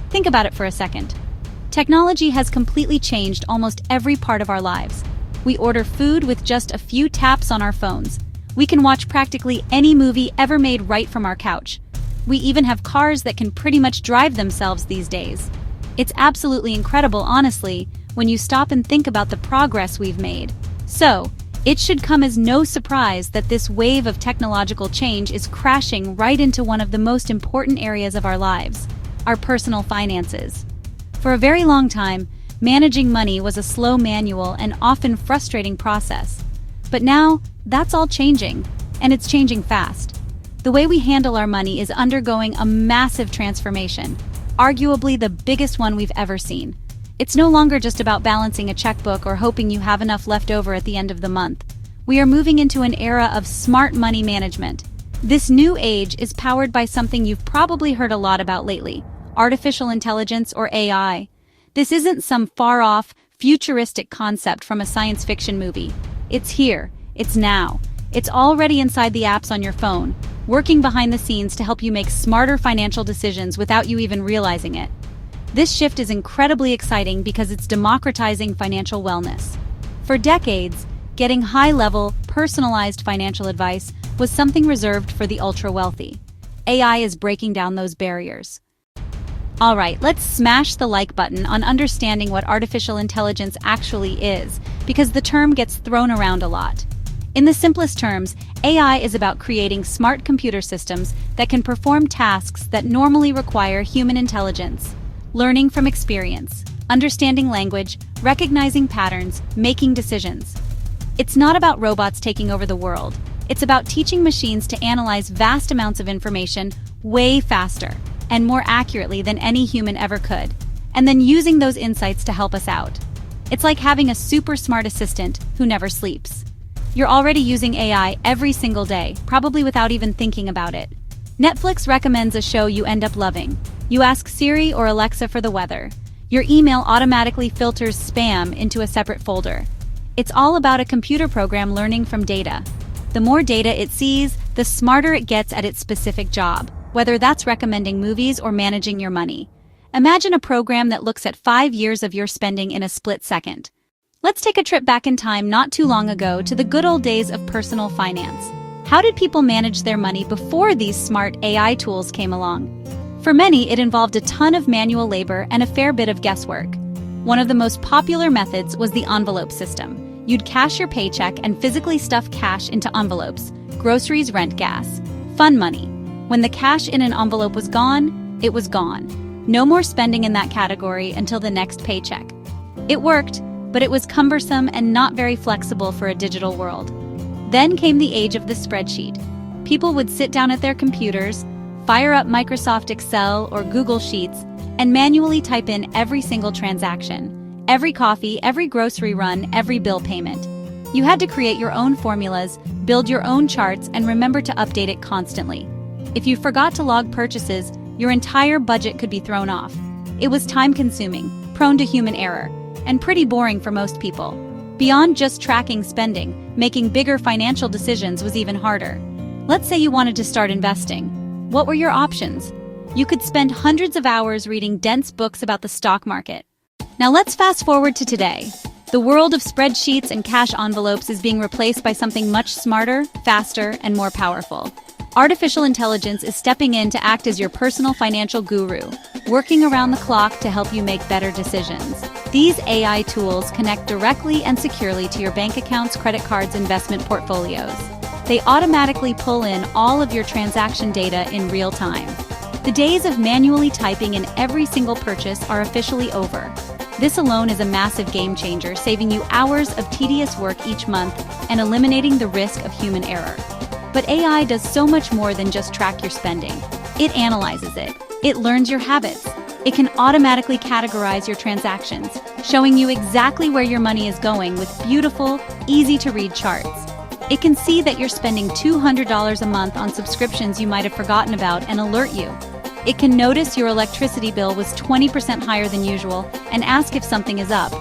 Think about it for a second. Technology has completely changed almost every part of our lives. We order food with just a few taps on our phones. We can watch practically any movie ever made right from our couch. We even have cars that can pretty much drive themselves these days. It's absolutely incredible, honestly, when you stop and think about the progress we've made. So, it should come as no surprise that this wave of technological change is crashing right into one of the most important areas of our lives, our personal finances. For a very long time, managing money was a slow, manual, and often frustrating process. But now, that's all changing, and it's changing fast. The way we handle our money is undergoing a massive transformation, arguably the biggest one we've ever seen. It's no longer just about balancing a checkbook or hoping you have enough left over at the end of the month. We are moving into an era of smart money management. This new age is powered by something you've probably heard a lot about lately: artificial intelligence, or AI. This isn't some far-off, futuristic concept from a science fiction movie. It's here. It's now. It's already inside the apps on your phone, working behind the scenes to help you make smarter financial decisions without you even realizing it. This shift is incredibly exciting because it's democratizing financial wellness. For decades, getting high-level, personalized financial advice was something reserved for the ultra-wealthy. AI is breaking down those barriers. All right, let's smash the like button on understanding what artificial intelligence actually is, because the term gets thrown around a lot. In the simplest terms, AI is about creating smart computer systems that can perform tasks that normally require human intelligence. Learning from experience, understanding language, recognizing patterns, making decisions. It's not about robots taking over the world. It's about teaching machines to analyze vast amounts of information way faster and more accurately than any human ever could, and then using those insights to help us out. It's like having a super smart assistant who never sleeps. You're already using AI every single day, probably without even thinking about it. Netflix recommends a show you end up loving. You ask Siri or Alexa for the weather. Your email automatically filters spam into a separate folder. It's all about a computer program learning from data. The more data it sees, the smarter it gets at its specific job, whether that's recommending movies or managing your money. Imagine a program that looks at 5 years of your spending in a split second. Let's take a trip back in time not too long ago to the good old days of personal finance. How did people manage their money before these smart AI tools came along? For many, it involved a ton of manual labor and a fair bit of guesswork. One of the most popular methods was the envelope system. You'd cash your paycheck and physically stuff cash into envelopes: groceries, rent, gas, fun money. When the cash in an envelope was gone, it was gone. No more spending in that category until the next paycheck. It worked, but it was cumbersome and not very flexible for a digital world. Then came the age of the spreadsheet. People would sit down at their computers, fire up Microsoft Excel or Google Sheets, and manually type in every single transaction, every coffee, every grocery run, every bill payment. You had to create your own formulas, build your own charts, and remember to update it constantly. If you forgot to log purchases, your entire budget could be thrown off. It was time-consuming, prone to human error, and pretty boring for most people. Beyond just tracking spending, making bigger financial decisions was even harder. Let's say you wanted to start investing. What were your options? You could spend hundreds of hours reading dense books about the stock market. Now let's fast forward to today. The world of spreadsheets and cash envelopes is being replaced by something much smarter, faster, and more powerful. Artificial intelligence is stepping in to act as your personal financial guru, working around the clock to help you make better decisions. These AI tools connect directly and securely to your bank accounts, credit cards, investment portfolios. They automatically pull in all of your transaction data in real time. The days of manually typing in every single purchase are officially over. This alone is a massive game changer, saving you hours of tedious work each month and eliminating the risk of human error. But AI does so much more than just track your spending. It analyzes it. It learns your habits. It can automatically categorize your transactions, showing you exactly where your money is going with beautiful, easy-to-read charts. It can see that you're spending $200 a month on subscriptions you might have forgotten about and alert you. It can notice your electricity bill was 20% higher than usual and ask if something is up.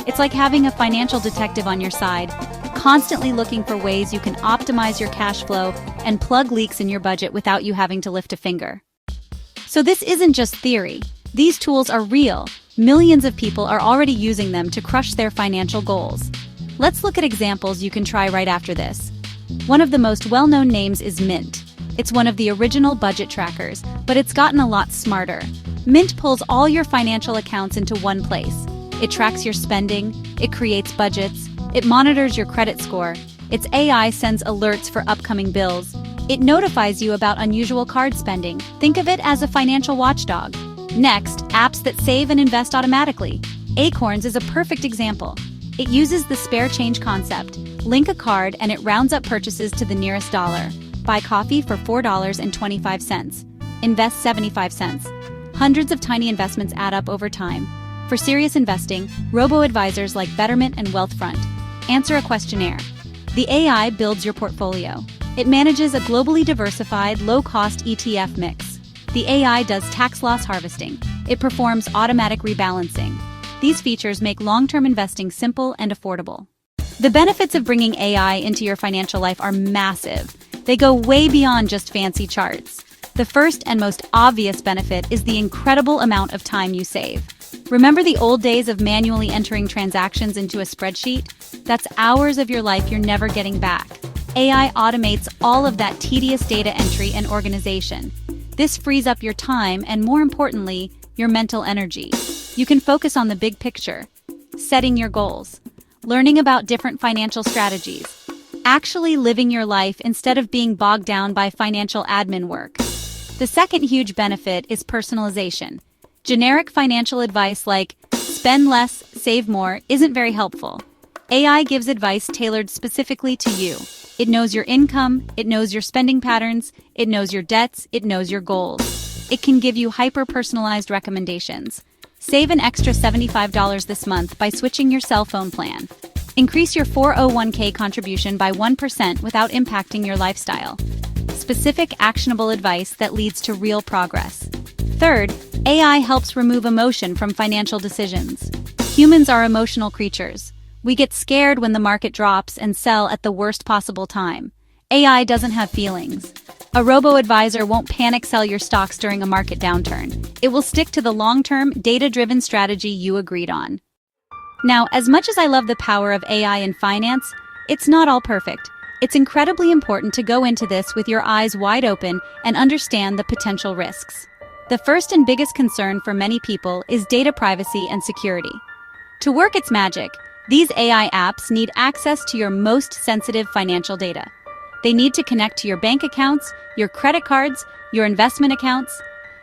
It's like having a financial detective on your side, constantly looking for ways you can optimize your cash flow and plug leaks in your budget without you having to lift a finger. So this isn't just theory. These tools are real. Millions of people are already using them to crush their financial goals. Let's look at examples you can try right after this. One of the most well-known names is Mint. It's one of the original budget trackers, but it's gotten a lot smarter. Mint pulls all your financial accounts into one place. It tracks your spending, it creates budgets, it monitors your credit score, its AI sends alerts for upcoming bills, it notifies you about unusual card spending. Think of it as a financial watchdog. Next, apps that save and invest automatically. Acorns is a perfect example. It uses the spare change concept. Link a card and it rounds up purchases to the nearest dollar. Buy coffee for $4.25. Invest 75 cents. Hundreds of tiny investments add up over time. For serious investing, robo-advisors like Betterment and Wealthfront answer a questionnaire. The AI builds your portfolio. It manages a globally diversified, low-cost ETF mix. The AI does tax loss harvesting. It performs automatic rebalancing. These features make long-term investing simple and affordable. The benefits of bringing AI into your financial life are massive. They go way beyond just fancy charts. The first and most obvious benefit is the incredible amount of time you save. Remember the old days of manually entering transactions into a spreadsheet? That's hours of your life you're never getting back. AI automates all of that tedious data entry and organization. This frees up your time and, more importantly, your mental energy. You can focus on the big picture, setting your goals, learning about different financial strategies, actually living your life instead of being bogged down by financial admin work. The second huge benefit is personalization. Generic financial advice like spend less, save more isn't very helpful. AI gives advice tailored specifically to you. It knows your income, it knows your spending patterns, it knows your debts, it knows your goals. It can give you hyper-personalized recommendations. Save an extra $75 this month by switching your cell phone plan. Increase your 401k contribution by 1% without impacting your lifestyle. Specific, actionable advice that leads to real progress. Third, AI helps remove emotion from financial decisions. Humans are emotional creatures. We get scared when the market drops and sell at the worst possible time. AI doesn't have feelings. A robo-advisor won't panic sell your stocks during a market downturn. It will stick to the long-term, data-driven strategy you agreed on. Now, as much as I love the power of AI in finance, it's not all perfect. It's incredibly important to go into this with your eyes wide open and understand the potential risks. The first and biggest concern for many people is data privacy and security. To work its magic, these AI apps need access to your most sensitive financial data. They need to connect to your bank accounts, your credit cards, your investment accounts.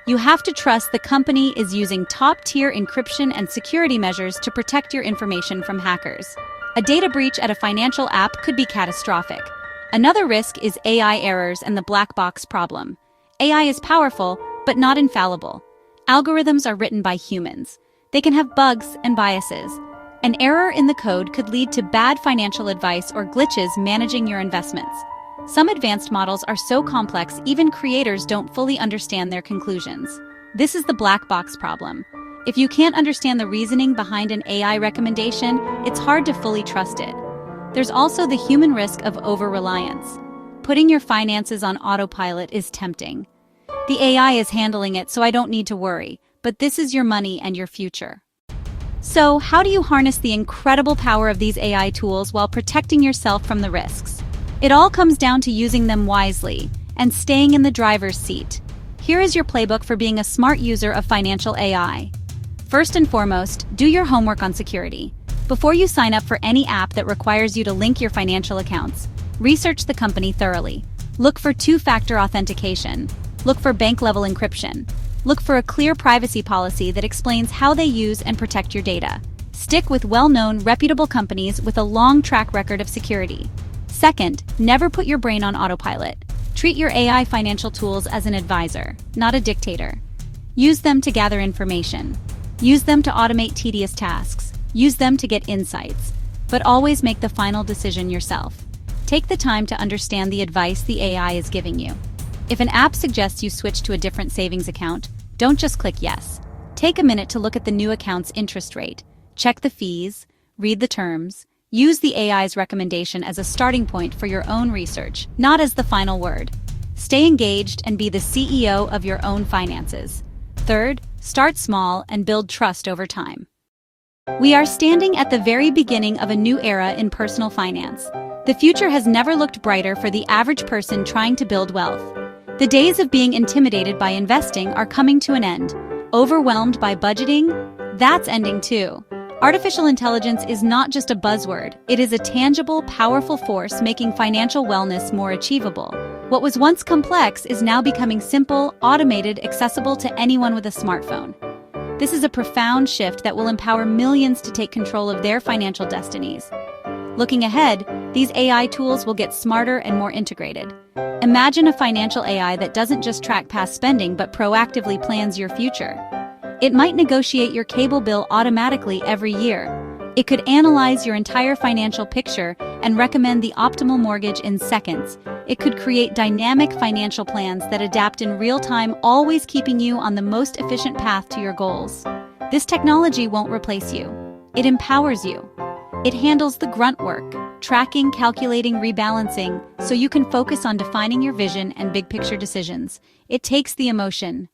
You have to trust the company is using top-tier encryption and security measures to protect your information from hackers. A data breach at a financial app could be catastrophic. Another risk is AI errors and the black box problem. AI is powerful, but not infallible. Algorithms are written by humans. They can have bugs and biases. An error in the code could lead to bad financial advice or glitches managing your investments. Some advanced models are so complex even creators don't fully understand their conclusions. This is the black box problem. If you can't understand the reasoning behind an AI recommendation, it's hard to fully trust it. There's also the human risk of over-reliance. Putting your finances on autopilot is tempting. The AI is handling it, so I don't need to worry, but this is your money and your future. So, how do you harness the incredible power of these AI tools while protecting yourself from the risks? It all comes down to using them wisely and staying in the driver's seat. Here is your playbook for being a smart user of financial AI. First and foremost, do your homework on security. Before you sign up for any app that requires you to link your financial accounts, research the company thoroughly. Look for two-factor authentication. Look for bank-level encryption. Look for a clear privacy policy that explains how they use and protect your data. Stick with well-known, reputable companies with a long track record of security. Second, never put your brain on autopilot. Treat your AI financial tools as an advisor, not a dictator. Use them to gather information. Use them to automate tedious tasks. Use them to get insights. But always make the final decision yourself. Take the time to understand the advice the AI is giving you. If an app suggests you switch to a different savings account, don't just click yes. Take a minute to look at the new account's interest rate. Check the fees, read the terms. Use the AI's recommendation as a starting point for your own research, not as the final word. Stay engaged and be the CEO of your own finances. Third, Start small and build trust over time. We are standing at the very beginning of a new era in personal finance. The future has never looked brighter for the average person trying to build wealth. The days of being intimidated by investing are coming to an end. Overwhelmed by budgeting? That's ending too. Artificial intelligence is not just a buzzword, it is a tangible, powerful force making financial wellness more achievable. What was once complex is now becoming simple, automated, accessible to anyone with a smartphone. This is a profound shift that will empower millions to take control of their financial destinies. Looking ahead, these AI tools will get smarter and more integrated. Imagine a financial AI that doesn't just track past spending but proactively plans your future. It might negotiate your cable bill automatically every year. It could analyze your entire financial picture and recommend the optimal mortgage in seconds. It could create dynamic financial plans that adapt in real time, always keeping you on the most efficient path to your goals. This technology won't replace you. It empowers you. It handles the grunt work, tracking, calculating, rebalancing, so you can focus on defining your vision and big picture decisions. It takes the emotion,